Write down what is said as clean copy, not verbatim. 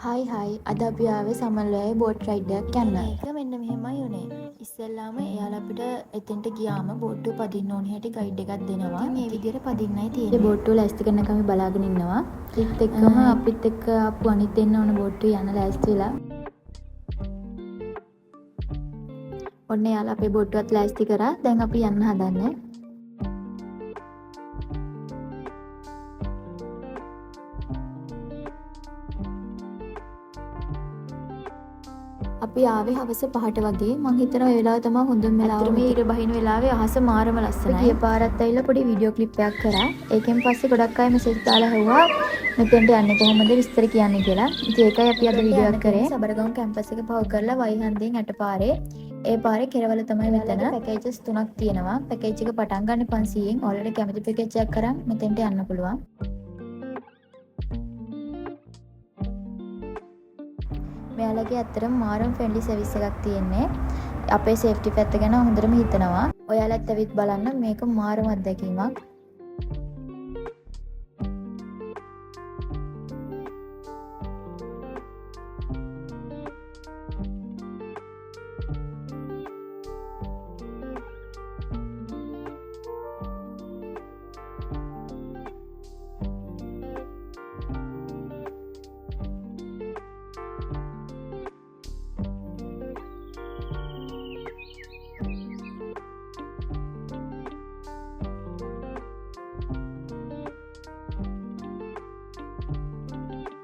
හයි අද අපි ආවේ සමල්වැයේ බෝට් රයිඩ් එකක් යන්න. මේක මෙන්න මෙහෙමයි උනේ. ඉස්සෙල්ලාම එයාලා අපිට එතෙන්ට ගියාම බෝට්ටුව පදින්න ඕන හැටි ගයිඩ් එකක් දෙනවා. මේ විදිහට පදින්නයි තියෙන්නේ. බෝට්ටුව ලෑස්ති කරනකම් අපි බලාගෙන ඉන්නවා. ඒත් එක්කම අපිත් එක්ක ආපු අනිත් දෙන්න ඕන බෝට්ටුව යන්න ලෑස්ති වෙලා. ඔන්න එයාලා අපේ බෝට්ටුවත් ලෑස්ති කරා. දැන් අපි යන්න හදන්නේ. අපි ආවේ හවස 5ට වගේ. මං හිතනවා ඒ වෙලාව තමයි හොඳම වෙලාව. මේ ඉර බහින වෙලාවේ අහස මාරම ලස්සනයි. ගිය පාරත් ඇවිල්ලා පොඩි වීඩියෝ ක්ලිප් එකක් කරා. ඒකෙන් පස්සේ ගොඩක් අය මෙසේජ් දාලා හෙව්වා මෙතෙන්ට යන්නේ කොහොමද විස්තර කියන්නේ කියලා. ඉතින් ඒකයි අපි අද වීඩියෝ එක කරේ. සබරගම් කැම්පස් එක පව කරලා වයිහන්දියෙන් ඇටපාරේ. ඒ පාරේ කෙරවල තමයි මෙතන. පැකේජස් 3ක් තියෙනවා. පැකේජ් එක පටන් ගන්න 500න්. ඔයාලට කැමති පැකේජ් එකක් කරන් මෙතෙන්ට යන්න පුළුවන්. මෙයාලගේ ඇත්තටම මාරම් ෆ්‍රෙන්ඩලි සර්විස් එකක් තියෙන්නේ. අපේ සේෆ්ටි පැත්ත ගැන හොඳටම හිතනවා. ඔයාලත් ඇවිත් බලන්න මේක මාරම අත්දැකීමක්.